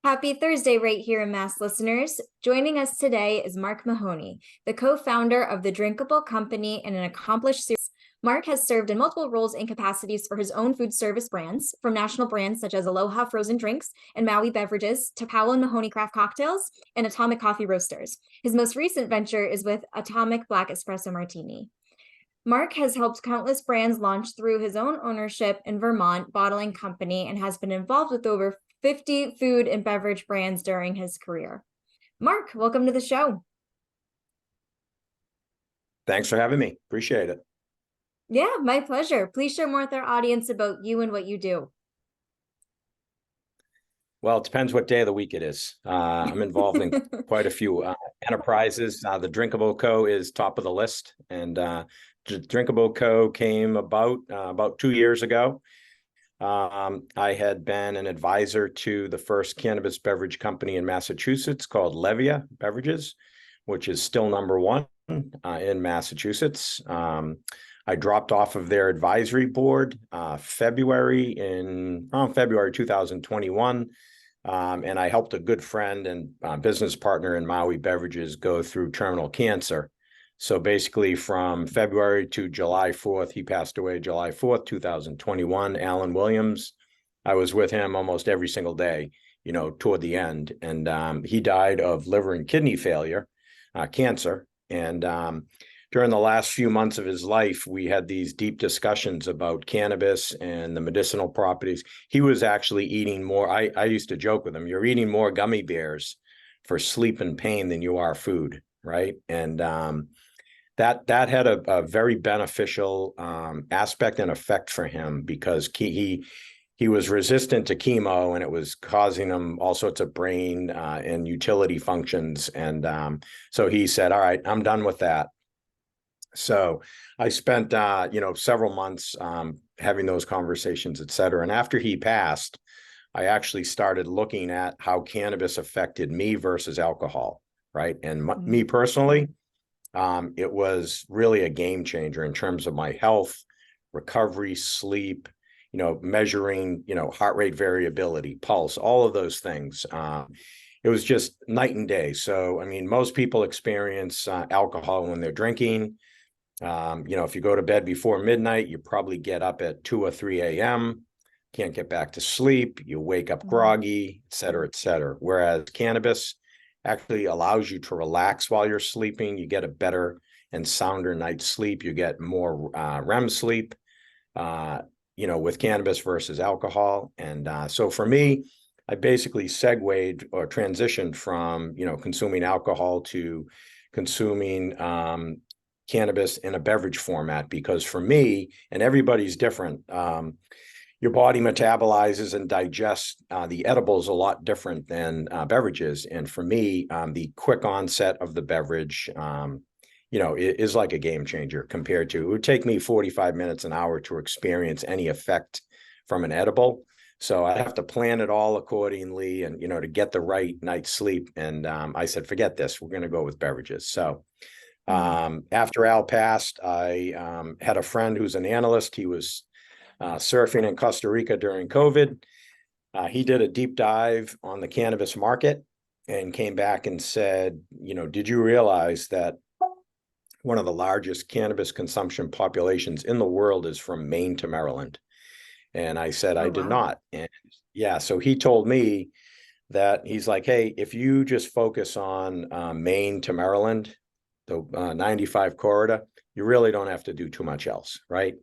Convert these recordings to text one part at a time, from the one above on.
Happy Thursday right here in Mass, listeners. Joining us today is Mark Mahoney, the co-founder of the Drinkable Company and an accomplished series. Mark has served in multiple roles and capacities for his own food service brands, from national brands such as Aloha frozen drinks and Maui Beverages to Powell Mahoney Craft cocktails and Atomic coffee roasters. His most recent venture is with Atomic Black Espresso Martini. Mark has helped countless brands launch through his own ownership in Vermont Bottling Company and has been involved with over 50 food and beverage brands during his career. Mark, welcome to the show. Thanks for having me. Appreciate it. Yeah, my pleasure. Please share more with our audience about you and what you do. Well, it depends what day of the week it is. I'm involved in quite a few enterprises. The Drinkable Co. is top of the list, and Drinkable Co. came about 2 years ago. I had been an advisor to the first cannabis beverage company in Massachusetts called Levia Beverages, which is still number one in Massachusetts. I dropped off of their advisory board February 2021. And I helped a good friend and business partner in Maui Beverages go through terminal cancer. So basically from February to July 4th, he passed away July 4th, 2021, Alan Williams. I was with him almost every single day, toward the end. And he died of liver and kidney failure, cancer. And during the last few months of his life, we had these deep discussions about cannabis and the medicinal properties. He was actually eating more. I used to joke with him, you're eating more gummy bears for sleep and pain than you are food, right? And that had a very beneficial aspect and effect for him, because he was resistant to chemo, and it was causing him all sorts of brain and utility functions. And so he said, all right, I'm done with that. So I spent, several months having those conversations, et cetera. And after he passed, I actually started looking at how cannabis affected me versus alcohol, right? And me personally, it was really a game changer in terms of my health, recovery, sleep, measuring, heart rate variability, pulse, all of those things. It was just night and day. So, I mean, most people experience alcohol when they're drinking. If you go to bed before midnight, you probably get up at 2 or 3 a.m., can't get back to sleep, you wake up groggy, et cetera, et cetera. Whereas cannabis actually allows you to relax while you're sleeping. You get a better and sounder night's sleep. You get more REM sleep, with cannabis versus alcohol. And so for me, I basically segued or transitioned from, consuming alcohol to consuming cannabis in a beverage format, because for me, and everybody's different, your body metabolizes and digests the edibles a lot different than beverages. And for me, the quick onset of the beverage, is like a game changer compared to, it would take me 45 minutes, an hour to experience any effect from an edible. So I have to plan it all accordingly and, to get the right night's sleep. And I said, forget this, we're going to go with beverages. So after Al passed, I had a friend who's an analyst. He was surfing in Costa Rica during COVID. He did a deep dive on the cannabis market and came back and said, did you realize that one of the largest cannabis consumption populations in the world is from Maine to Maryland? And I said, I did not. And yeah, so he told me that he's like, hey, if you just focus on Maine to Maryland, the 95 corridor, you really don't have to do too much else, right?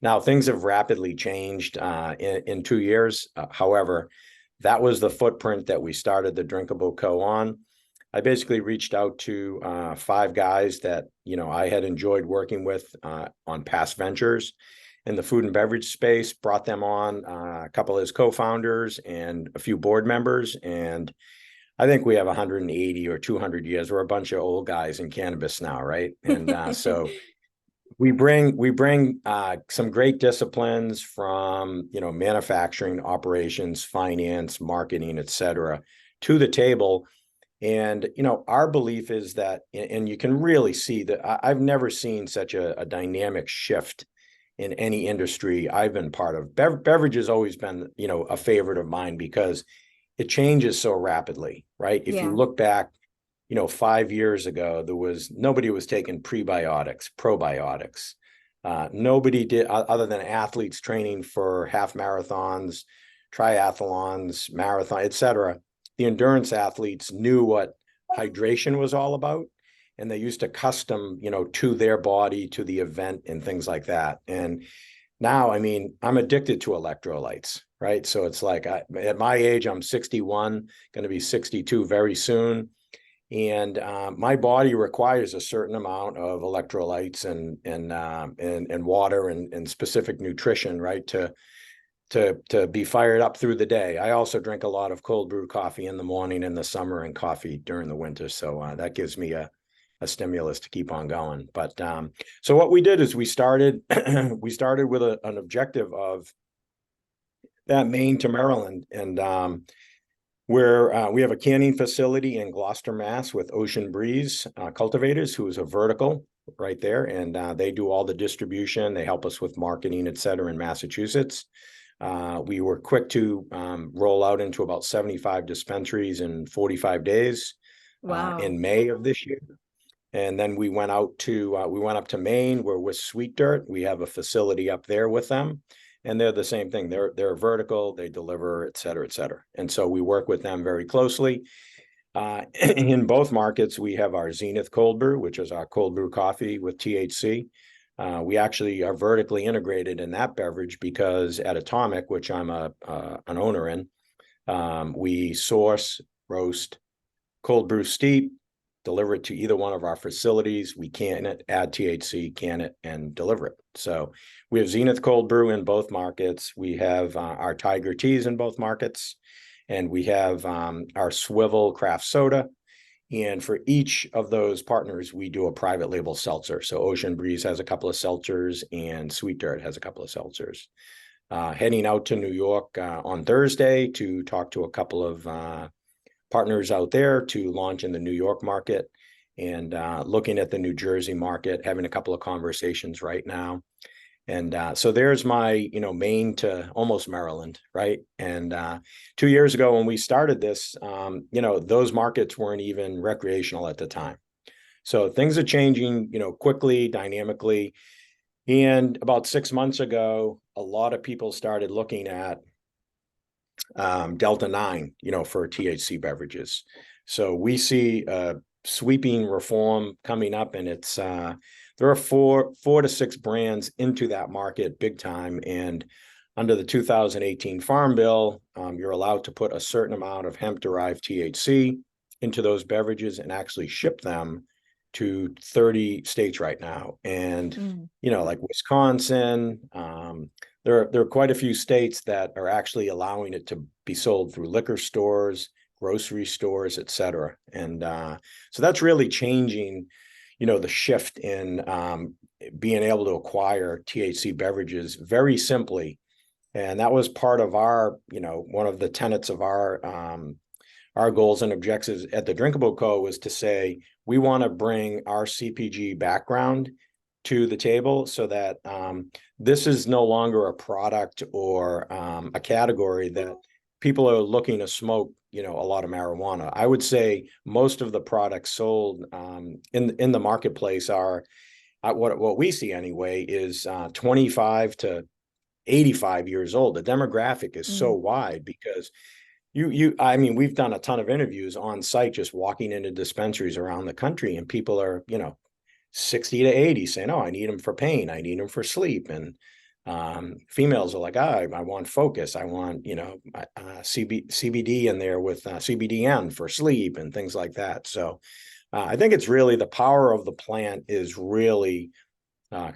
Now, things have rapidly changed in 2 years. However, that was the footprint that we started the Drinkable Co. on. I basically reached out to 5 guys that, I had enjoyed working with on past ventures in the food and beverage space, brought them on, a couple of his co-founders and a few board members. And I think we have 180 or 200 years. We're a bunch of old guys in cannabis now, right? And so we bring some great disciplines from, manufacturing, operations, finance, marketing, et cetera, to the table. And, our belief is that, and you can really see that I've never seen such a dynamic shift in any industry I've been part of. Beverage has always been, a favorite of mine, because it changes so rapidly, right? If you Yeah. look back, 5 years ago, nobody was taking prebiotics, probiotics. Nobody did, other than athletes training for half marathons, triathlons, marathon, etc. The endurance athletes knew what hydration was all about, and they used to custom, to their body, to the event, and things like that. And now, I mean, I'm addicted to electrolytes, right? So it's like at my age, I'm 61, going to be 62 very soon. And my body requires a certain amount of electrolytes and water and specific nutrition, right, to be fired up through the day. I also drink a lot of cold brew coffee in the morning in the summer and coffee during the winter, so that gives me a stimulus to keep on going. But so what we did is we started with an objective of that Maine to Maryland, and where we have a canning facility in Gloucester, Mass, with Ocean Breeze Cultivators, who is a vertical right there, and they do all the distribution. They help us with marketing, et cetera, in Massachusetts. We were quick to roll out into about 75 dispensaries in 45 days Wow. in May of this year. And then we went up to Maine. We're with Sweet Dirt. We have a facility up there with them. And they're the same thing. They're vertical, they deliver, et cetera, et cetera. And so we work with them very closely. In both markets, we have our Zenith Cold Brew, which is our cold brew coffee with THC. We actually are vertically integrated in that beverage because at Atomic, which I'm an owner in, we source, roast, cold brew steep, deliver it to either one of our facilities. We can it, add THC, can it, and deliver it. So we have Zenith Cold Brew in both markets. We have our Tiger Teas in both markets. And we have our Swivel Craft Soda. And for each of those partners, we do a private label seltzer. So Ocean Breeze has a couple of seltzers and Sweet Dirt has a couple of seltzers. Heading out to New York on Thursday to talk to a couple of partners out there to launch in the New York market, and looking at the New Jersey market, having a couple of conversations right now. And so there's my, Maine to almost Maryland, right? And 2 years ago when we started this, those markets weren't even recreational at the time. So things are changing, quickly, dynamically. And about 6 months ago, a lot of people started looking at Delta 9, for THC beverages. So we see a sweeping reform coming up, and it's there are four to six brands into that market big time. And under the 2018 Farm Bill, you're allowed to put a certain amount of hemp-derived THC into those beverages and actually ship them to 30 states right now. And, like Wisconsin, there are quite a few states that are actually allowing it to be sold through liquor stores, grocery stores, et cetera. And so that's really changing, the shift in being able to acquire THC beverages very simply. And that was part of our, one of the tenets of our goals and objectives at the Drinkable Co. was to say, we want to bring our CPG background to the table so that this is no longer a product or a category that people are looking to smoke, a lot of marijuana. I would say most of the products sold in the marketplace are, what we see anyway, is 25 to 85 years old. The demographic is so wide because I mean, we've done a ton of interviews on site, just walking into dispensaries around the country, and people are, 60 to 80 saying, oh, I need them for pain. I need them for sleep. And females are like, I want focus. I want, CBD in there with CBDN for sleep and things like that. So I think it's really the power of the plant is really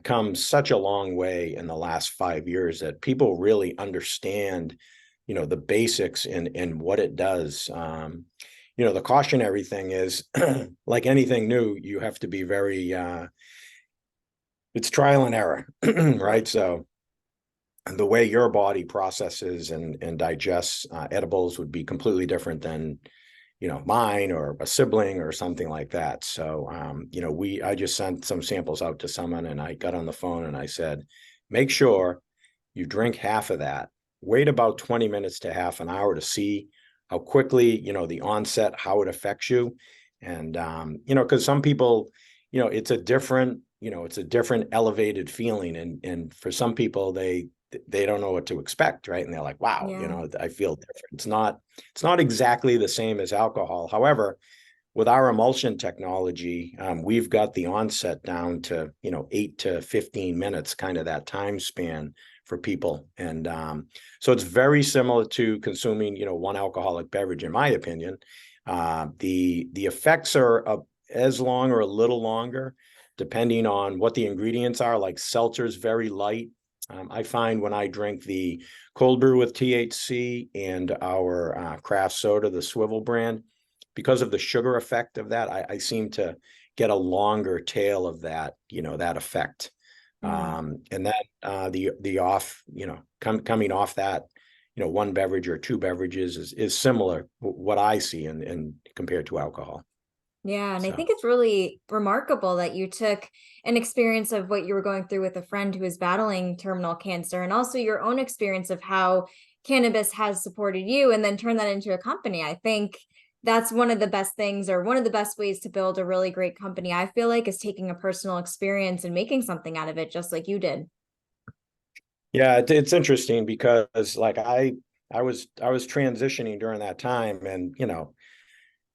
come such a long way in the last 5 years that people really understand, the basics and what it does. The cautionary thing is like anything new, you have to be very, it's trial and error, right? So the way your body processes and digests edibles would be completely different than, mine or a sibling or something like that. So, I just sent some samples out to someone, and I got on the phone and I said, make sure you drink half of that. Wait about 20 minutes to half an hour to see how quickly, the onset, how it affects you. And, because some people, it's a different, it's a different elevated feeling. And for some people, they don't know what to expect, right? And they're like, wow, Yeah. I feel different. It's not exactly the same as alcohol. However, with our emulsion technology, we've got the onset down to, 8 to 15 minutes, kind of that time span for people. And so it's very similar to consuming, one alcoholic beverage, in my opinion. The effects are as long or a little longer, depending on what the ingredients are. Like seltzer's very light. I find when I drink the cold brew with THC and our craft soda, the Swivel brand, because of the sugar effect of that, I seem to get a longer tail of that, that effect. And that the off, coming off that, one beverage or two beverages is similar what I see in compared to alcohol. Yeah, and I So think it's really remarkable that you took an experience of what you were going through with a friend who is battling terminal cancer, and also your own experience of how cannabis has supported you, and then turn that into a company. I think that's one of the best things, or one of the best ways to build a really great company, I feel like, is taking a personal experience and making something out of it, just like you did. yeah, it's interesting because like I was transitioning during that time, and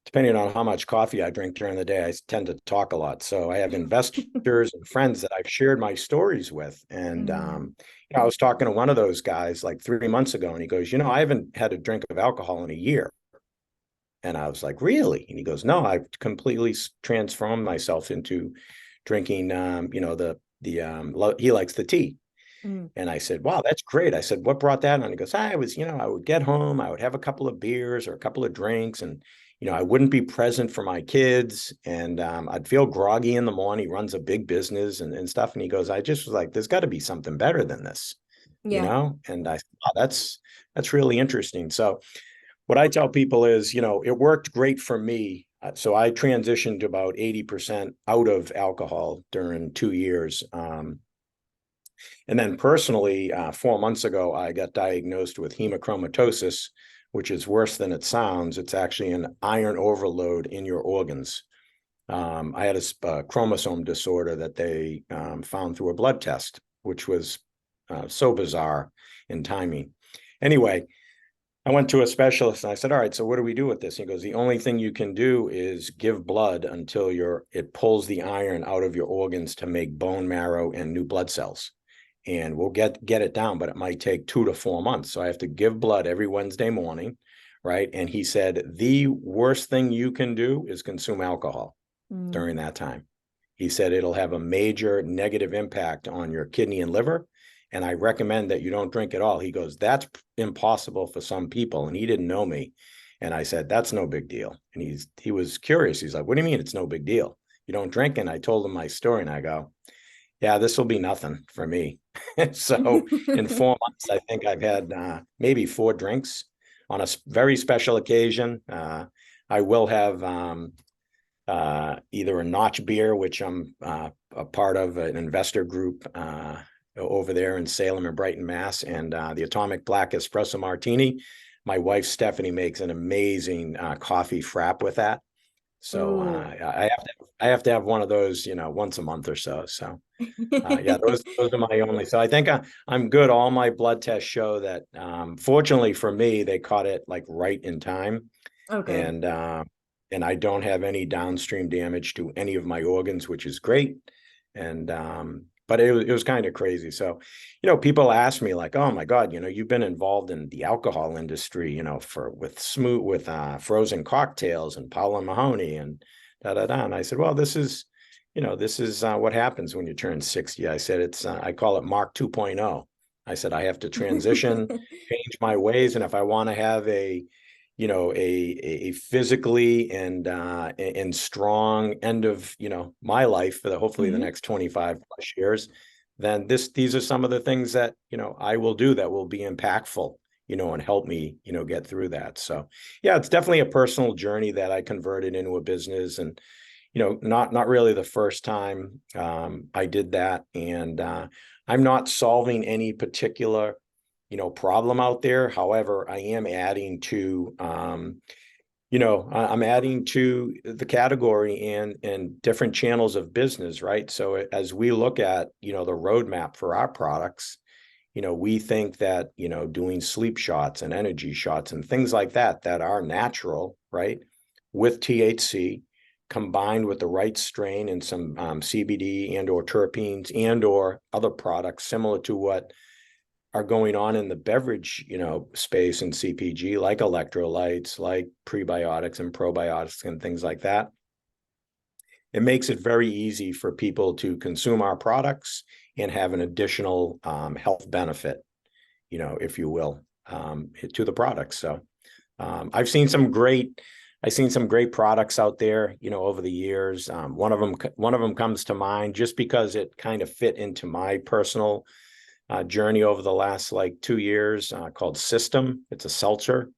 depending on how much coffee I drink during the day, I tend to talk a lot. So I have investors and friends that I've shared my stories with. And Mhm. I was talking to one of those guys like 3 months ago, and he goes, I haven't had a drink of alcohol in a year. And I was like, really? And he goes, no, I've completely transformed myself into drinking, he likes the tea. Mm. And I said, wow, that's great. I said, what brought that on? And he goes, I was, I would get home, I would have a couple of beers or a couple of drinks, and, I wouldn't be present for my kids. And I'd feel groggy in the morning. He runs a big business and stuff. And he goes, I just was like, there's got to be something better than this, Yeah. And I said, oh, that's really interesting. So what I tell people is, it worked great for me. So I transitioned to about 80% out of alcohol during 2 years. And then personally, 4 months ago, I got diagnosed with hemochromatosis, which is worse than it sounds. It's actually an iron overload in your organs. I had a chromosome disorder that they found through a blood test, which was so bizarre in timing. Anyway, I went to a specialist and I said, all right, so what do we do with this? He goes, the only thing you can do is give blood until it pulls the iron out of your organs to make bone marrow and new blood cells. And we'll get it down, but it might take 2 to 4 months. So I have to give blood every Wednesday morning, right? And he said, the worst thing you can do is consume alcohol Mm. during that time. He said it'll have a major negative impact on your kidney and liver. And I recommend that you don't drink at all. He goes, that's impossible for some people. And he didn't know me. And I said, that's no big deal. And he was curious. He's like, what do you mean it's no big deal? You don't drink? And I told him my story and I go, yeah, this will be nothing for me. So in 4 months, I think I've had maybe 4 drinks on a very special occasion. I will have either a notch beer, which I'm a part of an investor group over there in Salem and Brighton, Mass, and the Atomic Black Espresso Martini. My wife, Stephanie, makes an amazing coffee frap with that. So Ooh. I have to have one of those, once a month or so. So yeah, those are my only. So I think I'm good. All my blood tests show that. Fortunately for me, they caught it like right in time, Okay. and I don't have any downstream damage to any of my organs, which is great. And but it was kind of crazy. So, people ask me like, "Oh my God, you've been involved in the alcohol industry, with frozen cocktails and Powell Mahoney and da da da." And I said, "Well, this is what happens when you turn 60." I said, I call it Mark 2.0. I said, I have to transition, change my ways. And if I want to have a physically and strong end of, my life for hopefully the Mhm. next 25 plus years, then these are some of the things that, I will do that will be impactful, and help me, get through that. So yeah, it's definitely a personal journey that I converted into a business. And not really the first time I did that. And I'm not solving any particular problem out there. However, I am adding to, I'm adding to the category and different channels of business, right? So as we look at, the roadmap for our products, we think that, doing sleep shots and energy shots and things like that are natural, right? With THC combined with the right strain and some CBD and or terpenes and or other products similar to what are going on in the beverage, space and CPG, like electrolytes, like prebiotics and probiotics and things like that. It makes it very easy for people to consume our products and have an additional health benefit, if you will, to the products. So I've seen some great products out there, over the years. One of them comes to mind just because it kind of fit into my personal journey over the last 2 years, called System. It's a seltzer,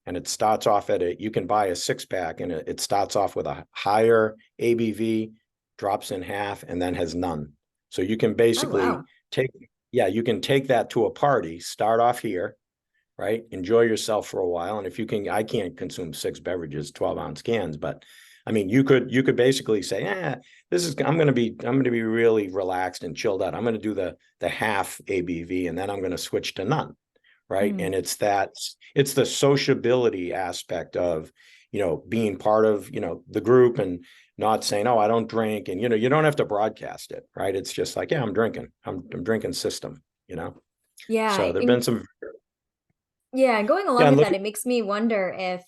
and it starts off you can buy a 6-pack, and it starts off with a higher ABV, drops in half, and then has none. So you can basically you can take that to a party, start off here, right? Enjoy yourself for a while. And if you can, I can't consume 6 beverages, 12-ounce cans, but I mean, you could basically say, I'm going to be really relaxed and chilled out. I'm going to do the half ABV, and then I'm going to switch to none. Right. And it's the sociability aspect of, being part of, the group and not saying, oh, I don't drink. And, you don't have to broadcast it. Right. It's just like, yeah, I'm drinking. I'm drinking System, Yeah. So there've been some. Yeah. And going along with that, it makes me wonder if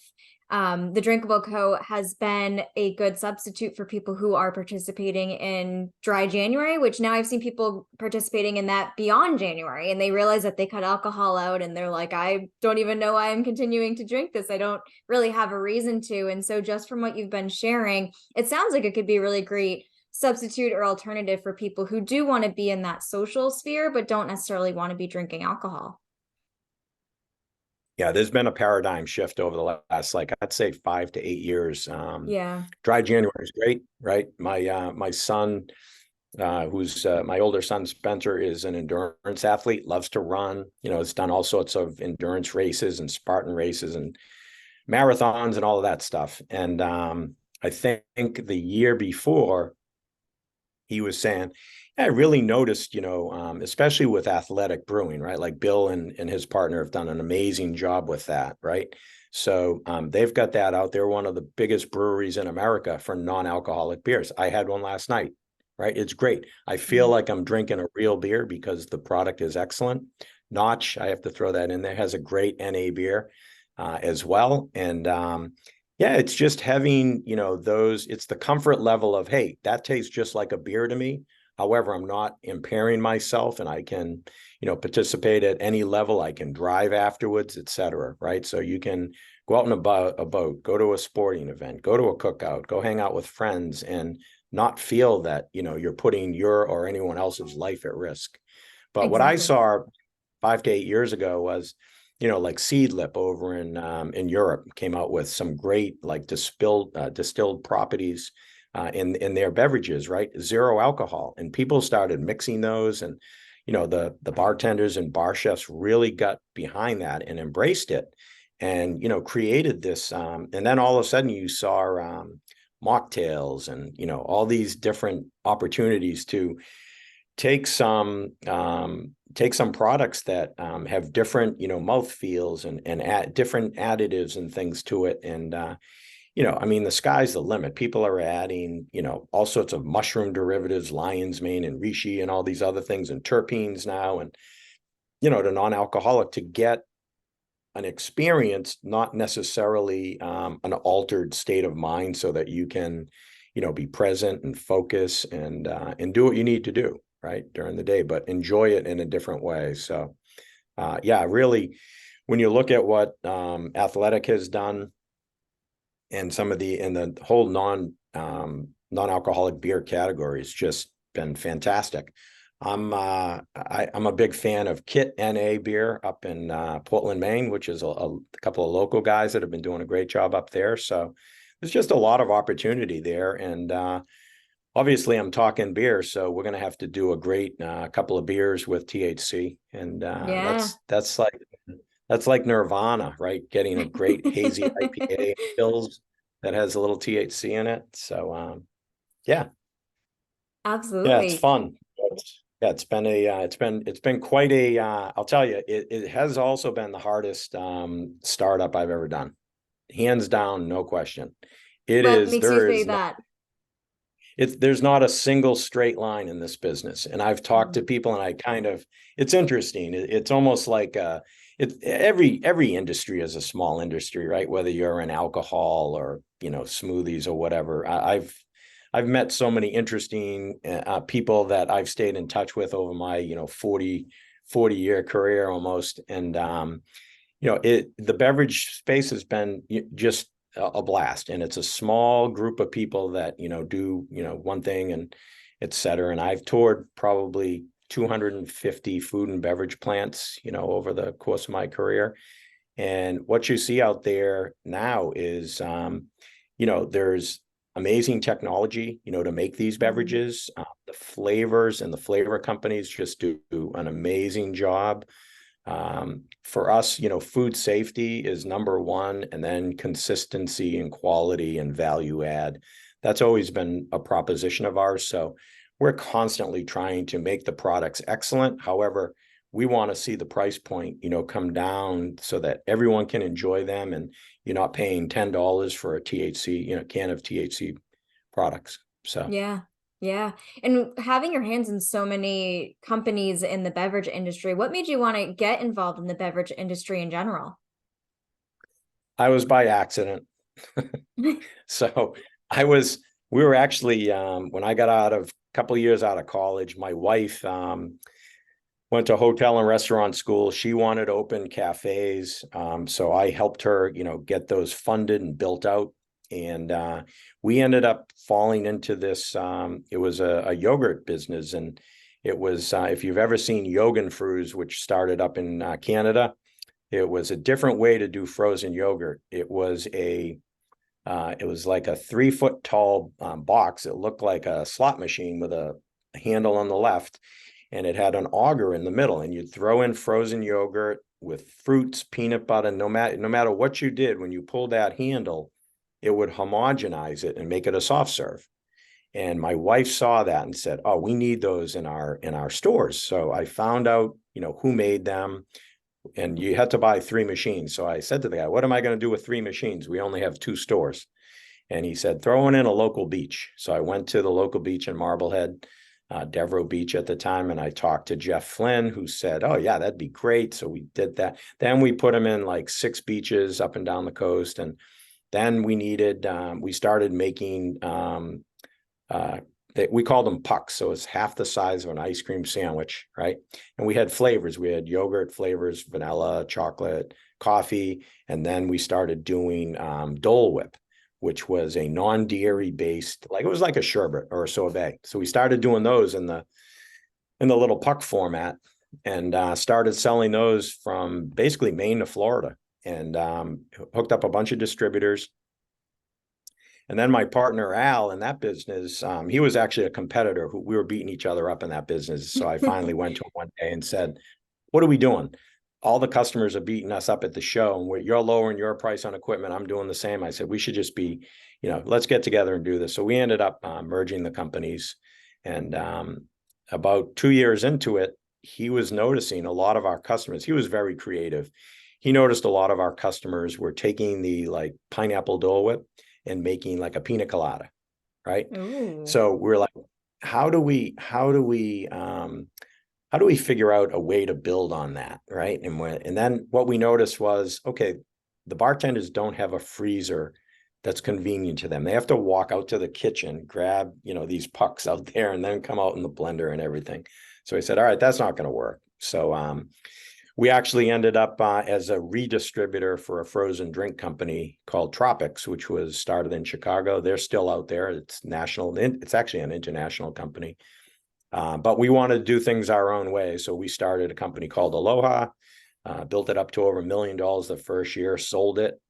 the Drinkable Co. has been a good substitute for people who are participating in dry January, which now I've seen people participating in that beyond January, and they realize that they cut alcohol out and they're like, I don't even know why I'm continuing to drink this. I don't really have a reason to. And so just from what you've been sharing, it sounds like it could be a really great substitute or alternative for people who do want to be in that social sphere, but don't necessarily want to be drinking alcohol. Yeah, there's been a paradigm shift over the last, I'd say 5 to 8 years. Dry January is great, right? My son, who's my older son, Spencer, is an endurance athlete, loves to run, has done all sorts of endurance races and Spartan races and marathons and all of that stuff. And I think the year before, he was saying, I really noticed, especially with athletic brewing, right? Like Bill and his partner have done an amazing job with that, right? So they've got that out there, one of the biggest breweries in America for non-alcoholic beers. I had one last night, right? It's great. I feel like I'm drinking a real beer because the product is excellent. Notch, I have to throw that in there, has a great NA beer as well. And it's just having, it's the comfort level of, hey, that tastes just like a beer to me. However, I'm not impairing myself, and I can, participate at any level. I can drive afterwards, et cetera, right? So you can go out on a boat, go to a sporting event, go to a cookout, go hang out with friends, and not feel that, you're putting your or anyone else's life at risk. But what I saw 5 to 8 years ago was, like Seedlip over in Europe came out with some great distilled properties in their beverages, right? 0 alcohol, and people started mixing those, and the bartenders and bar chefs really got behind that and embraced it, and created this. And then all of a sudden you saw mocktails and all these different opportunities to take some products that have different mouth feels and add different additives and things to it. And I mean, the sky's the limit. People are adding, all sorts of mushroom derivatives, lion's mane and reishi and all these other things, and terpenes now, and, to non-alcoholic, to get an experience, not necessarily an altered state of mind, so that you can, be present and focus and do what you need to do, right, during the day, but enjoy it in a different way. So, really, when you look at what Athletic has done, and the whole non-alcoholic beer category has just been fantastic. I'm a big fan of Kit NA beer up in Portland, Maine, which is a couple of local guys that have been doing a great job up there. So there's just a lot of opportunity there, and obviously I'm talking beer, so we're going to have to do a great couple of beers with THC. And Yeah. that's like Nirvana, right? Getting a great hazy IPA pills that has a little THC in it. So yeah, yeah, it's Absolutely. fun. Yeah, it's been quite a I'll tell you, it has also been the hardest startup I've ever done. Hands down, no question. It What is, makes you there say is that? there's not a single straight line in this business. And I've talked to Mhm. people and I kind of, it's interesting. It's almost like every industry is a small industry, right? Whether you're in alcohol or, smoothies or whatever. I've met so many interesting people that I've stayed in touch with over my, 40-year career almost. And the beverage space has been just a blast, and it's a small group of people that do one thing and et cetera. And I've toured probably 250 food and beverage plants over the course of my career. And what you see out there now is there's amazing technology to make these Mhm. beverages. The flavors and the flavor companies just do an amazing job. For us, food safety is number one, and then consistency and quality and value add. That's always been a proposition of ours. So we're constantly trying to make the products excellent. However, we want to see the price point, come down so that everyone can enjoy them, and you're not paying $10 for a THC, can of THC products. So Yeah. Yeah. And having your hands in so many companies in the beverage industry, what made you want to get involved in the beverage industry in general? I was by accident. So I was, we were actually, when I got out of a couple of years out of college, my wife went to hotel and restaurant school. She wanted to open cafes. So I helped her, get those funded and built out. And we ended up falling into this. It was a yogurt business. And it was, if you've ever seen Yogen which started up in Canada, it was a different way to do frozen yogurt. It was like a 3-foot tall box. It looked like a slot machine with a handle on the left, and it had an auger in the middle. And you'd throw in frozen yogurt with fruits, peanut butter. No matter what you did, when you pulled that handle, it would homogenize it and make it a soft serve. And my wife saw that and said, "Oh, we need those in our stores." So I found out, who made them, and you had to buy 3 machines. So I said to the guy, "What am I going to do with 3 machines? We only have 2 stores." And he said, "Throw one in a local beach." So I went to the local beach in Marblehead, Devereaux Beach at the time, and I talked to Jeff Flynn, who said, "Oh yeah, that'd be great." So we did that. Then we put them in like 6 beaches up and down the coast. And then we started making we called them pucks. So it's half the size of an ice cream sandwich, right? And we had flavors. We had yogurt flavors, vanilla, chocolate, coffee. And then we started doing Dole Whip, which was a non-dairy based, like it was like a sherbet or a sorbet. So we started doing those in the little puck format, and started selling those from basically Maine to Florida, and hooked up a bunch of distributors. And then my partner, Al, in that business, he was actually a competitor who we were beating each other up in that business. So I finally went to him one day and said, "What are we doing? All the customers are beating us up at the show, and you're lowering your price on equipment. I'm doing the same." I said, "We should just be, let's get together and do this." So we ended up merging the companies. And about 2 years into it, he was noticing a lot of our customers. He was very creative. He noticed a lot of our customers were taking the like pineapple Dole Whip and making like a pina colada, right? Ooh. So we're like, how do we figure out a way to build on that, right? And then what we noticed was, okay, the bartenders don't have a freezer that's convenient to them. They have to walk out to the kitchen, grab, these pucks out there, and then come out in the blender and everything. So we said, all right, that's not going to work. So we actually ended up as a redistributor for a frozen drink company called Tropics, which was started in Chicago. They're still out there. It's national. It's actually an international company. But we wanted to do things our own way. So we started a company called Aloha, built it up to over $1 million the first year, sold it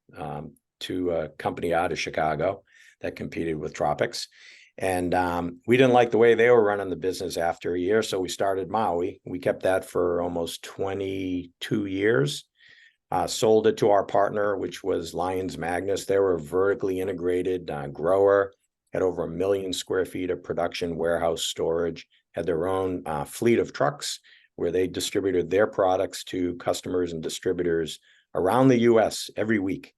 to a company out of Chicago that competed with Tropics. And we didn't like the way they were running the business after a year. So we started Maui. We kept that for almost 22 years. Sold it to our partner, which was Lyons Magnus. They were a vertically integrated grower, had over 1 million square feet of production, warehouse, storage, had their own fleet of trucks where they distributed their products to customers and distributors around the US every week.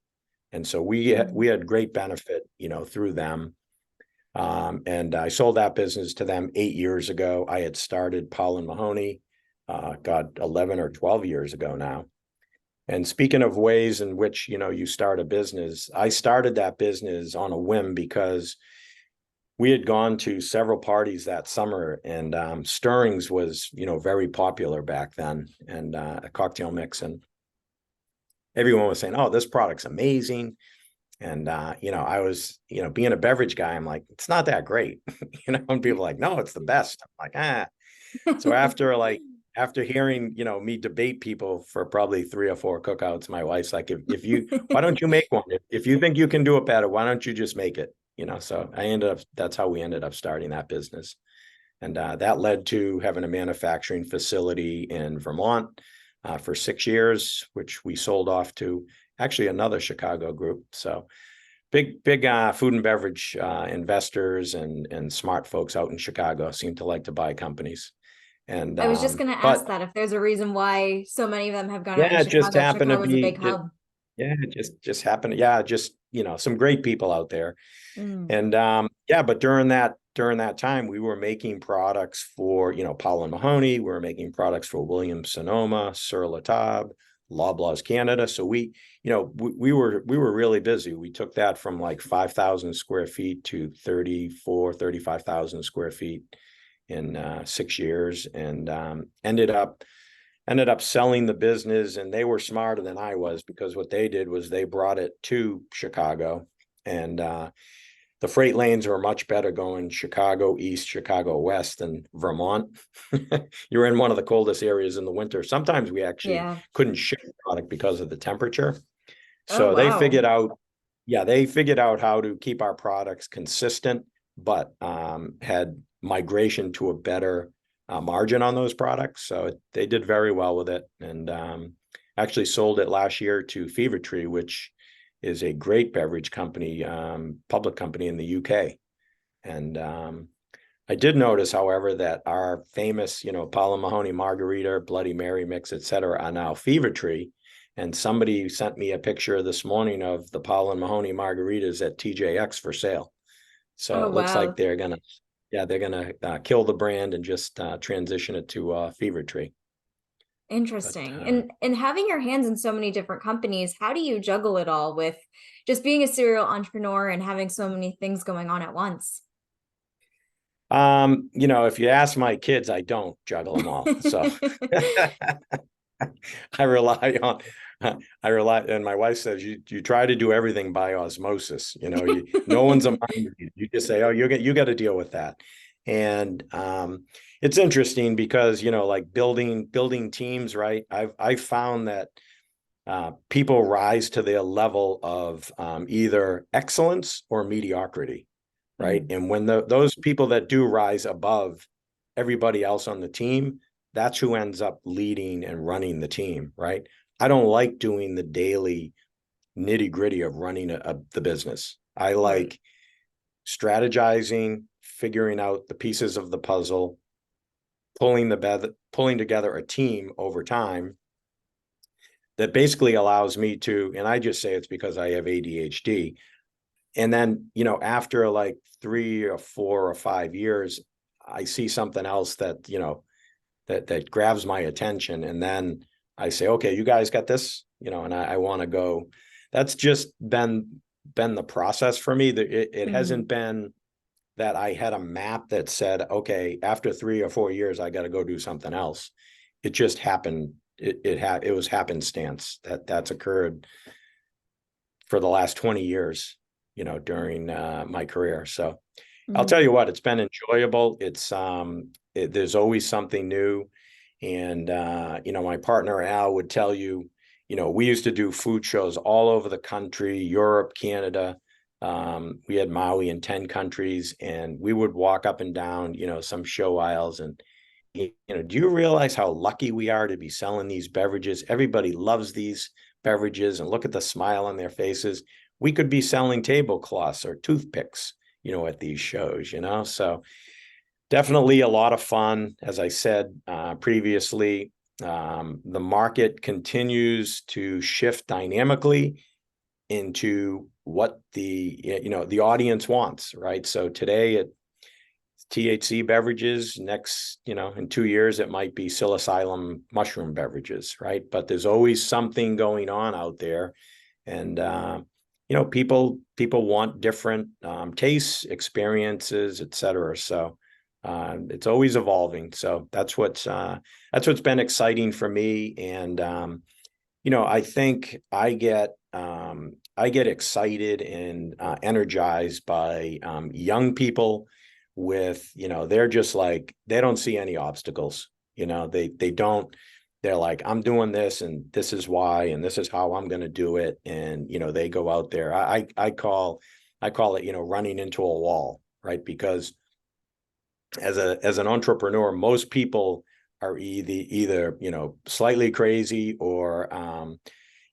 And so we had great benefit, through them. And I sold that business to them 8 years ago. I had started Powell Mahoney, 11 or 12 years ago now. And speaking of ways in which, you start a business, I started that business on a whim because we had gone to several parties that summer, and Stirrings was, very popular back then, and a cocktail mix. And everyone was saying, oh, this product's amazing. And, I was, being a beverage guy, I'm like, it's not that great, and people are like, no, it's the best. I'm like, So after hearing, me debate people for probably 3 or 4 cookouts, my wife's like, why don't you make one? If you think you can do it better, why don't you just make it? So that's how we ended up starting that business. And that led to having a manufacturing facility in Vermont for 6 years, which we sold off to actually another Chicago group. So big food and beverage investors and smart folks out in Chicago seem to like to buy companies. And I was just going to ask that if there's a reason why so many of them have gone out in it just Chicago. happened to Chicago is a be, big hub. it just happened. Yeah, just, some great people out there. Mm. And but during that time, we were making products for, Powell Mahoney. We were making products for Williams Sonoma, Sur La Table, Loblaws Canada. So we were really busy. We took that from like 5,000 square feet to 35,000 square feet in 6 years, and ended up selling the business. And they were smarter than I was, because what they did was they brought it to Chicago, and the freight lanes are much better going Chicago East, Chicago West than Vermont. You're in one of the coldest areas in the winter. Sometimes we actually couldn't ship product because of the temperature. So they figured out how to keep our products consistent, but had migration to a better margin on those products. So they did very well with it, and actually sold it last year to Fever Tree, which is a great beverage company, public company in the UK. And I did notice, however, that our famous, Powell Mahoney Margarita, Bloody Mary mix, etc., are now Fever Tree. And somebody sent me a picture this morning of the Powell Mahoney margaritas at TJX for sale. So it looks like they're gonna kill the brand and just transition it to Fever Tree. Interesting. And having your hands in so many different companies, how do you juggle it all with just being a serial entrepreneur and having so many things going on at once? If you ask my kids, I don't juggle them all. So I rely, and my wife says, you try to do everything by osmosis. No one's a mind reader. You just say, oh, you got to deal with that. And it's interesting because, like building teams, right? I've found that people rise to their level of either excellence or mediocrity, right? Mm-hmm. And when those people that do rise above everybody else on the team, that's who ends up leading and running the team, right? I don't like doing the daily nitty gritty of running the business. I like strategizing, figuring out the pieces of the puzzle, pulling together a team over time that basically allows me to, and I just say it's because I have ADHD. And then, after like 3 or 4 or 5 years, I see something else that, that grabs my attention. And then I say, okay, you guys got this, and I want to go. That's just been the process for me. It hasn't been that I had a map that said, okay, after 3 or 4 years, I got to go do something else. It just happened. It was happenstance that's occurred for the last 20 years, during my career. So I'll tell you what, it's been enjoyable. It's there's always something new. And, my partner, Al, would tell you, we used to do food shows all over the country, Europe, Canada, We had Maui in 10 countries, and we would walk up and down, some show aisles, and do you realize how lucky we are to be selling these beverages? Everybody loves these beverages, and look at the smile on their faces. We could be selling tablecloths or toothpicks, at these shows, so definitely a lot of fun. As I said previously, the market continues to shift dynamically into what the audience wants, right? So today it's THC beverages. Next, in 2 years, it might be psilocybin mushroom beverages, right? But there's always something going on out there. And, people want different tastes, experiences, et cetera. So it's always evolving. So that's what's been exciting for me. And, I think I get excited and energized by young people with, they're just like, they don't see any obstacles. They're like, I'm doing this and this is why, and this is how I'm going to do it. And, they go out there. I call it, running into a wall, right? Because as an entrepreneur, most people are either, slightly crazy or,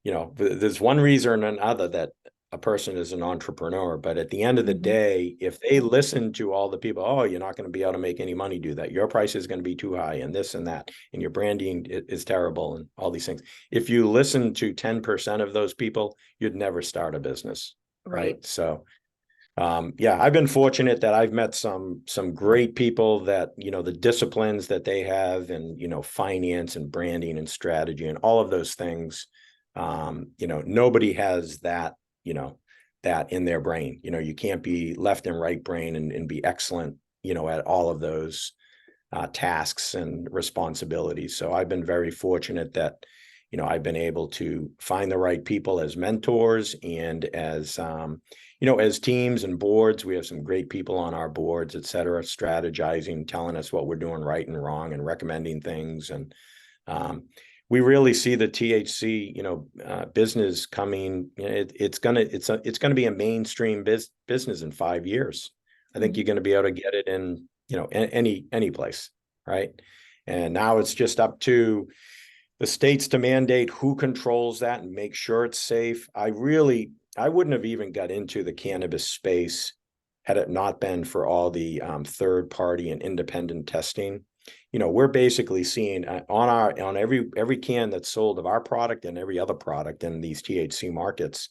there's one reason or another that a person is an entrepreneur. But at the end of the day, if they listen to all the people, oh, you're not going to be able to make any money, do that. Your price is going to be too high and this and that, and your branding is terrible and all these things. If you listen to 10% of those people, you'd never start a business. Right. So, I've been fortunate that I've met some great people that, the disciplines that they have and, finance and branding and strategy and all of those things. Nobody has that, that in their brain. You can't be left and right brain and be excellent, at all of those tasks and responsibilities. So I've been very fortunate that, I've been able to find the right people as mentors and as, as teams and boards. We have some great people on our boards, et cetera, strategizing, telling us what we're doing right and wrong and recommending things. And we really see the THC, business coming. It's gonna be a mainstream business in 5 years. I think you're going to be able to get it in, any place, right? And now it's just up to the states to mandate who controls that and make sure it's safe. I wouldn't have even got into the cannabis space had it not been for all the third party and independent testing. We're basically seeing on every can that's sold of our product and every other product in these THC markets,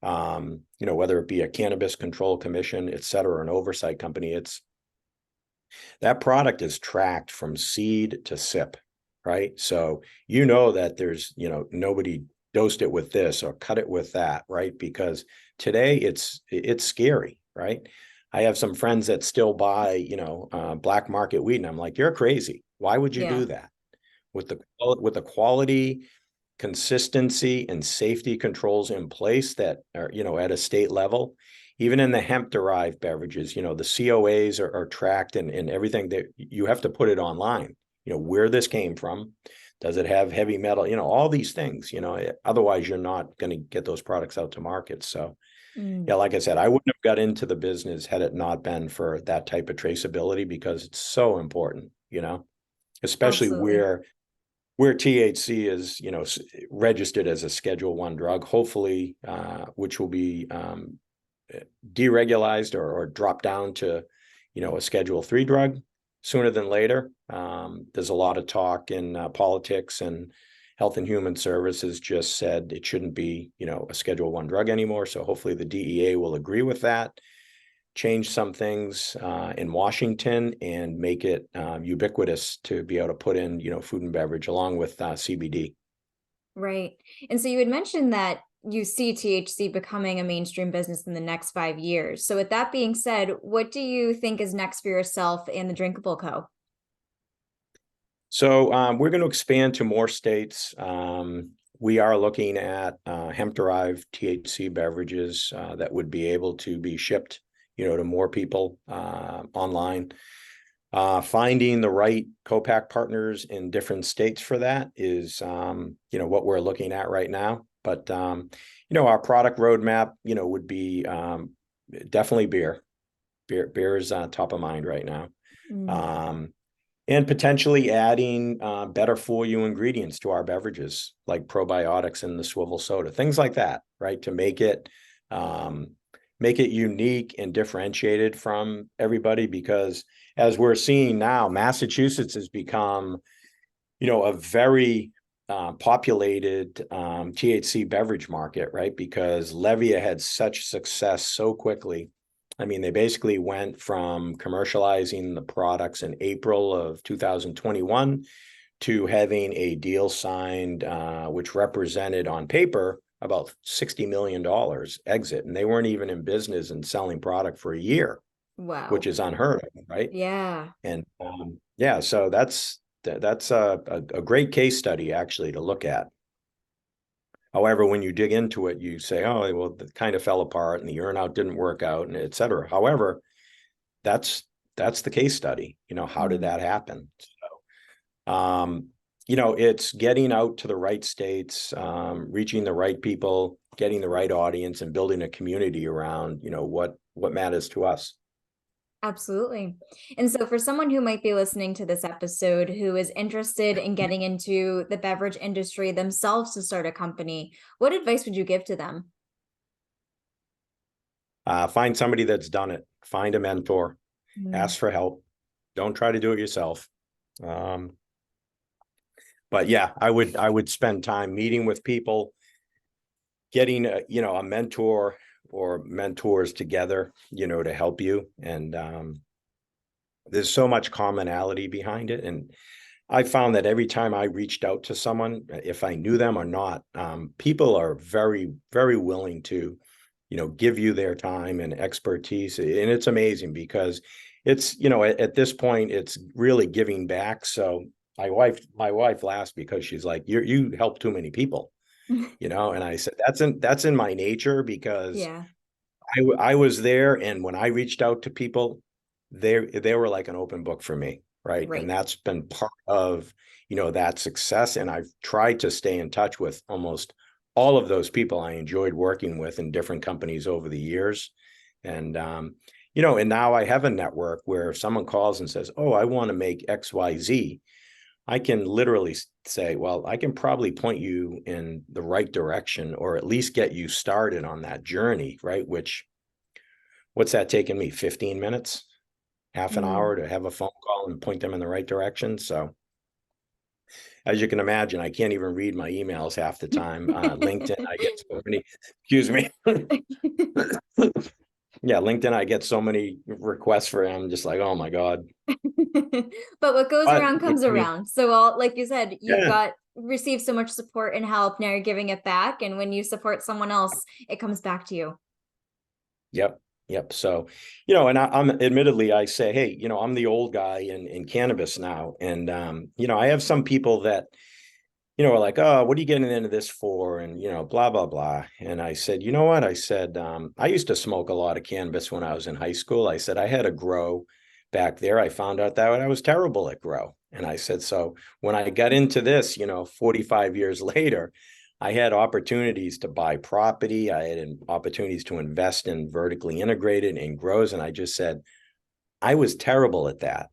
whether it be a cannabis control commission, et cetera, an oversight company, that product is tracked from seed to sip, right? So, that there's, nobody dosed it with this or cut it with that, right? Because today it's scary, right? I have some friends that still buy, black market weed, and I'm like, you're crazy. Why would you do that? With the quality, consistency, and safety controls in place that are, at a state level, even in the hemp-derived beverages, the COAs are tracked and everything that you have to put it online, where this came from. Does it have heavy metal? All these things, otherwise you're not going to get those products out to market. So, like I said, I wouldn't have got into the business had it not been for that type of traceability, because it's so important, especially where THC is, registered as a Schedule I drug, hopefully, which will be deregularized or dropped down to, a Schedule III drug sooner than later. There's a lot of talk in politics, and Health and Human Services just said it shouldn't be, a Schedule I drug anymore. So hopefully the DEA will agree with that, change some things in Washington, and make it ubiquitous to be able to put in, food and beverage along with CBD. Right. And so you had mentioned that you see THC becoming a mainstream business in the next 5 years. So with that being said, what do you think is next for yourself and the Drinkable Co.? So we're going to expand to more states. We are looking at hemp-derived THC beverages that would be able to be shipped, to more people online. Finding the right co-pack partners in different states for that is, what we're looking at right now. But, our product roadmap, would be definitely beer. Beer is on top of mind right now. Mm. And potentially adding better for you ingredients to our beverages, like probiotics in the swivel soda, things like that, right? To make it unique and differentiated from everybody, because as we're seeing now, Massachusetts has become, a very populated THC beverage market, right? Because Levia had such success so quickly. I mean, they basically went from commercializing the products in April of 2021 to having a deal signed, which represented on paper about $60 million exit. And they weren't even in business and selling product for a year, which Wow. is unheard of, right? Yeah. And yeah, so that's a great case study actually to look at. However, when you dig into it, you say, oh, well, it kind of fell apart and the earn out didn't work out and et cetera. However, that's the case study. How did Mm. that happen? It's getting out to the right states, reaching the right people, getting the right audience, and building a community around, what matters to us. Absolutely. And so for someone who might be listening to this episode who is interested in getting into the beverage industry themselves to start a company, what advice would you give to them? Find somebody that's done it. Find a mentor. Mm. Ask for help. Don't try to do it yourself. But yeah, I would spend time meeting with people, getting a mentor or mentors together, to help you. And there's so much commonality behind it. And I found that every time I reached out to someone, if I knew them or not, people are very, very willing to, give you their time and expertise. And it's amazing because it's, at this point, it's really giving back. So my wife laughs because she's like, you help too many people, and I said, that's in my nature, because Yeah. I was there, and when I reached out to people, they were like an open book for me, right? And Right. that's been part of, that success. And I've tried to stay in touch with almost all of those people I enjoyed working with in different companies over the years. And and now I have a network where if someone calls and says, "Oh, I want to make XYZ," I can literally say, well, I can probably point you in the right direction, or at least get you started on that journey, right? What's that taking me? 15 minutes, half an Mm. hour to have a phone call and point them in the right direction. So as you can imagine, I can't even read my emails half the time. LinkedIn, I get so many, excuse me. Yeah, LinkedIn, I get so many requests for him, just like, oh my God. But what goes But around comes I mean, around. So all, like you said, you've yeah, got received so much support and help. Now you're giving it back. And when you support someone else, it comes back to you. yep. Yep. So, and I'm admittedly, I say, hey, I'm the old guy in cannabis now. And, I have some people that, are like, oh, what are you getting into this for? And, blah, blah, blah. And I said, you know what? I said, I used to smoke a lot of cannabis when I was in high school. I said, I had a grow back there. I found out that I was terrible at grow. And I said, so when I got into this, 45 years later, I had opportunities to buy property. I had opportunities to invest in vertically integrated and grows. And I just said, I was terrible at that.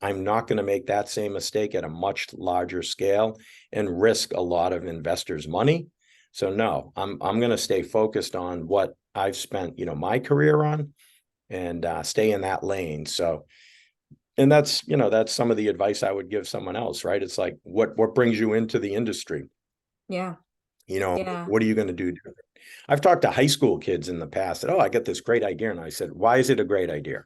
I'm not going to make that same mistake at a much larger scale and risk a lot of investors' money. So no, I'm going to stay focused on what I've spent, my career on, and stay in that lane. So, and that's some of the advice I would give someone else, right? It's like, what brings you into the industry? Yeah. Yeah. What are you going to do? I've talked to high school kids in the past that, oh, I got this great idea. And I said, why is it a great idea?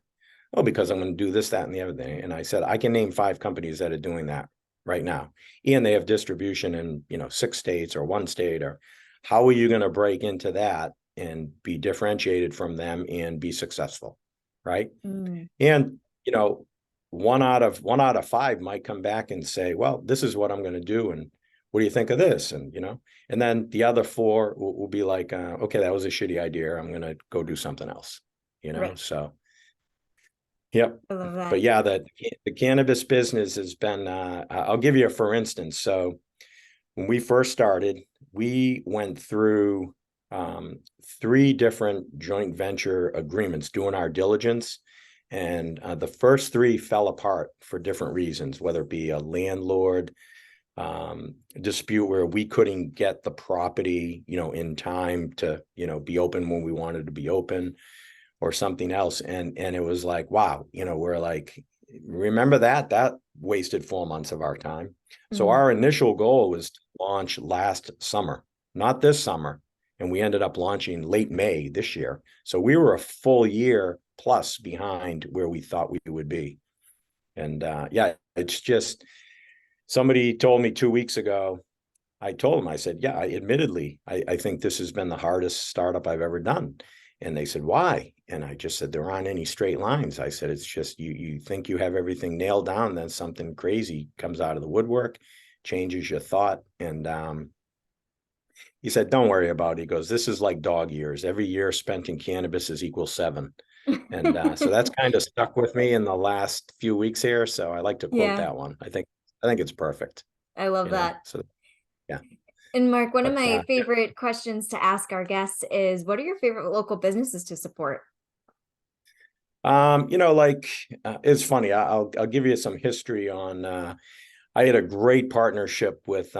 Oh, because I'm going to do this, that, and the other thing. And I said, I can name 5 companies that are doing that right now. And they have distribution in, 6 states or 1 state. Or how are you going to break into that and be differentiated from them and be successful? Right. Mm. And, one out of 5 might come back and say, well, this is what I'm going to do. And what do you think of this? And, and then the other 4 will be like, okay, that was a shitty idea. I'm going to go do something else, Right. so. Yep. I love that. But yeah, the cannabis business has been, I'll give you a for instance. So when we first started, we went through 3 different joint venture agreements doing our diligence. And the first 3 fell apart for different reasons, whether it be a landlord dispute where we couldn't get the property, in time to, be open when we wanted to be open, or something else. And it was like, wow, we're like, remember that wasted 4 months of our time. So our initial goal was to launch last summer, not this summer. And we ended up launching late May this year. So we were a full year plus behind where we thought we would be. And yeah, it's just, somebody told me 2 weeks ago, I told them, I said, yeah, admittedly, I think this has been the hardest startup I've ever done. And they said, why? And I just said, there aren't any straight lines. I said, it's just, you think you have everything nailed down, then something crazy comes out of the woodwork, changes your thought. And he said, don't worry about it. He goes, this is like dog years. Every year spent in cannabis is equal 7. And so that's kind of stuck with me in the last few weeks here. So I like to quote Yeah, that one. I think it's perfect. I love that. So yeah. And Mark, one of But my favorite questions to ask our guests is, what are your favorite local businesses to support? It's funny. I'll give you some history on. I had a great partnership with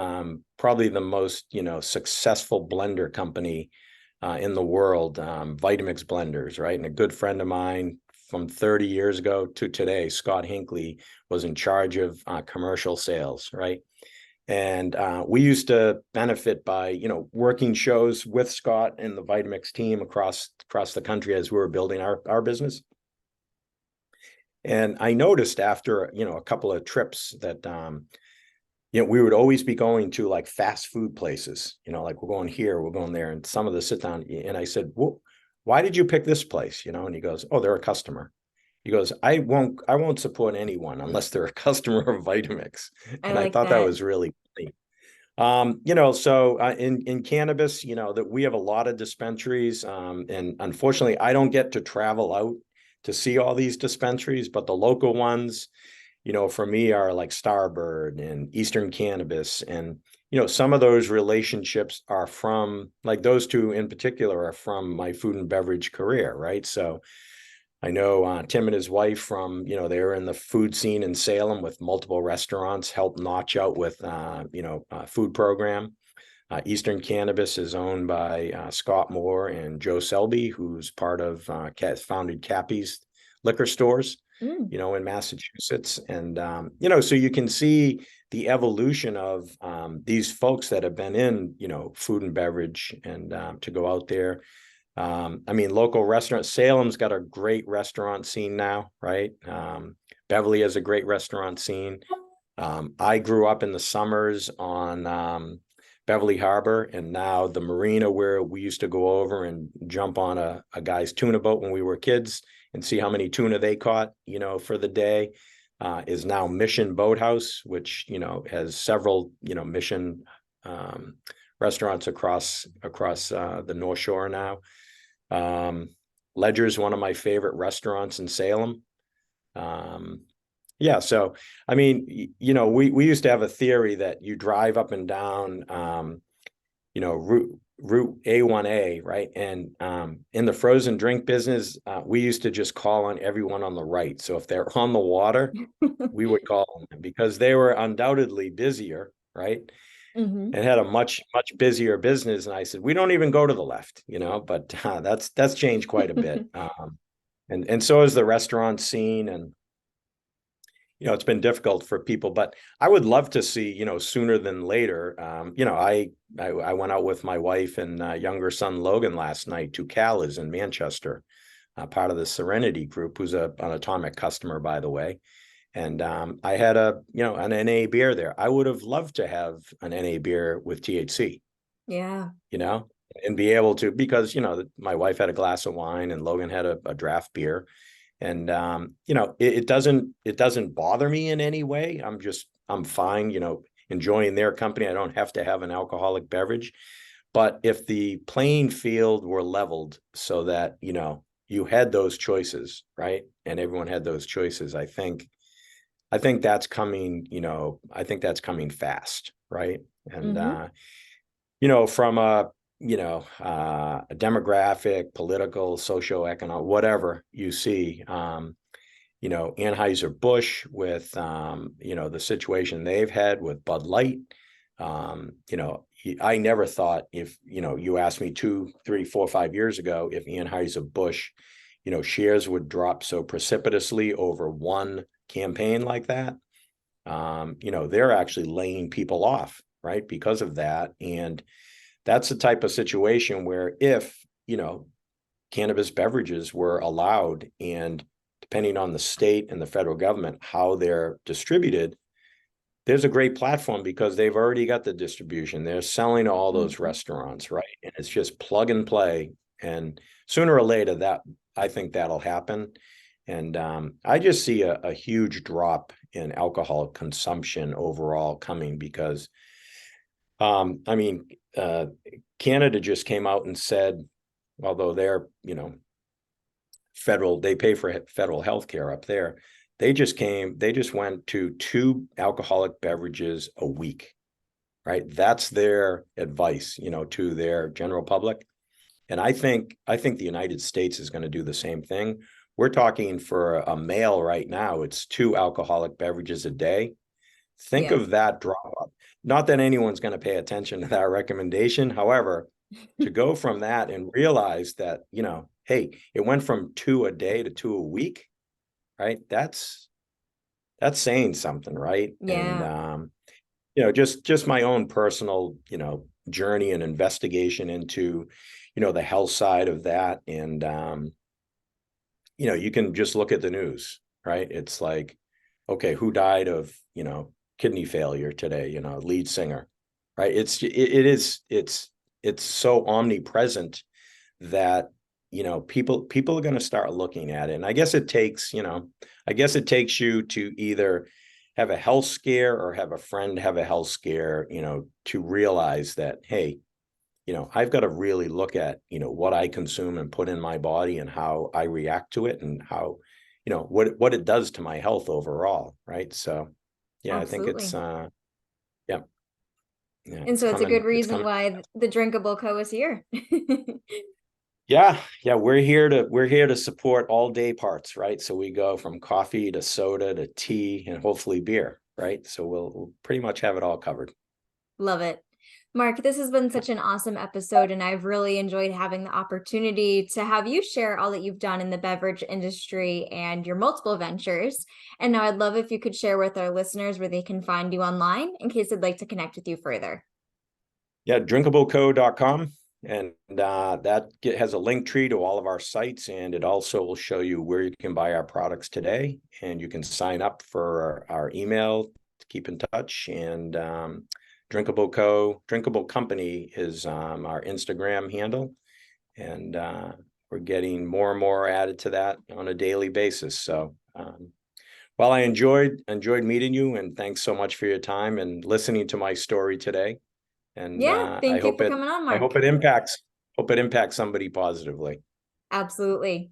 probably the most successful blender company in the world, Vitamix Blenders, right? And a good friend of mine from 30 years ago to today, Scott Hinckley, was in charge of commercial sales, right? And we used to benefit by, working shows with Scott and the Vitamix team across the country as we were building our business. And I noticed after, a couple of trips that, we would always be going to like fast food places, like we're going here, we're going there, and some of the sit down. And I said, well, why did you pick this place? And he goes, oh, they're a customer. He goes, I won't support anyone unless they're a customer of Vitamix. I And I like thought that that. was really funny. So in cannabis, that we have a lot of dispensaries, and unfortunately, I don't get to travel out to see all these dispensaries, but the local ones, for me are like Starbird and Eastern Cannabis, and some of those relationships are from, like, those 2 in particular are from my food and beverage career, right? So I know Tim and his wife from, they were in the food scene in Salem with multiple restaurants, helped Notch out with, food program. Eastern Cannabis is owned by Scott Moore and Joe Selby, who's part of founded Cappy's liquor stores, in Massachusetts. And, so you can see the evolution of these folks that have been in, food and beverage, and to go out there. Local restaurants, Salem's got a great restaurant scene now, right? Beverly has a great restaurant scene. I grew up in the summers on Beverly Harbor, and now the marina where we used to go over and jump on a guy's tuna boat when we were kids and see how many tuna they caught, for the day, is now Mission Boathouse, which, has several, Mission restaurants across the North Shore now. Ledger's one of my favorite restaurants in Salem. Yeah, so we used to have a theory that you drive up and down route A1A, right? And in the frozen drink business, we used to just call on everyone on the right. So if they're on the water, we would call them because they were undoubtedly busier, right? And had a much busier business. And I said, we don't even go to the left, but that's changed quite a bit. And so is the restaurant scene. And it's been difficult for people, but I would love to see, sooner than later. I went out with my wife and younger son Logan last night to Cal's in Manchester, part of the Serenity Group, who's an Atomic customer, by the way. And I had an NA beer there. I would have loved to have an NA beer with THC. Yeah. And be able to, because, my wife had a glass of wine and Logan had a draft beer. And, it doesn't bother me in any way. I'm fine, enjoying their company. I don't have to have an alcoholic beverage. But if the playing field were leveled so that, you had those choices, right? And everyone had those choices, I think that's coming, I think that's coming fast, right? And, from a demographic, political, socioeconomic, whatever you see, Anheuser-Busch with, the situation they've had with Bud Light. I never thought if, you asked me 2, 3, 4, 5 years ago, if Anheuser-Busch, shares would drop so precipitously over one campaign like that. They're actually laying people off, right, because of that. And that's the type of situation where if, cannabis beverages were allowed, and depending on the state and the federal government, how they're distributed, there's a great platform because they've already got the distribution. They're selling to all those restaurants, right? And it's just plug and play. And sooner or later, I think that'll happen. And I just see a huge drop in alcohol consumption overall coming because, Canada just came out and said, although they're, they pay for federal health care up there, they just went to 2 alcoholic beverages a week, right? That's their advice, to their general public. And I think the United States is going to do the same thing. We're talking for a male right now, it's 2 alcoholic beverages a day. Think of that drop up. Not that anyone's going to pay attention to that recommendation. However, to go from that and realize that, hey, it went from 2 a day to 2 a week, right? That's saying something, right? Yeah. And, just my own personal, journey and investigation into, the health side of that. And, you can just look at the news, right? It's like, okay, who died of, kidney failure today, lead singer, right? It's so omnipresent that, people are going to start looking at it. And I guess it takes you to either have a health scare or have a friend have a health scare, to realize that, hey, I've got to really look at, what I consume and put in my body and how I react to it and how, what it does to my health overall. Right. So, yeah, Absolutely. I think it's, yeah. And so it's a good It's reason coming. why the Drinkable Co is here. Yeah, we're here to support all day parts, right? So we go from coffee to soda to tea and hopefully beer, right? So we'll pretty much have it all covered. Love it. Mark, this has been such an awesome episode, and I've really enjoyed having the opportunity to have you share all that you've done in the beverage industry and your multiple ventures. And now I'd love if you could share with our listeners where they can find you online in case they'd like to connect with you further. Yeah, drinkableco.com. And that has a link tree to all of our sites, and it also will show you where you can buy our products today, and you can sign up for our email to keep in touch. And Drinkable Company is our Instagram handle, and we're getting more and more added to that on a daily basis. So, well, I enjoyed meeting you, and thanks so much for your time and listening to my story today. And Yeah, thank you for coming on, Mark. I hope it impacts somebody positively. Absolutely.